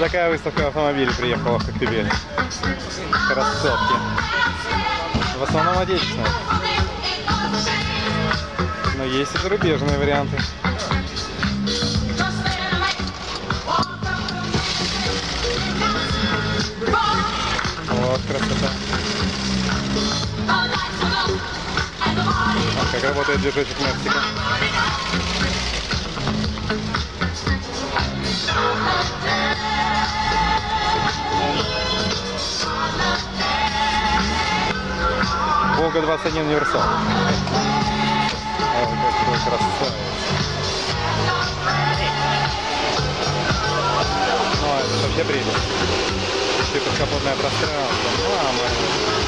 такая выставка автомобилей приехала в Коктебель. Красотки. В основном отечественные. Но есть и зарубежные варианты. Вот красота. Вот как работает движочек Мексика. Волга-21 универсал. Ой, какой красавец. Ну, это вообще прелесть. Еще подкапотное пространство. Мама.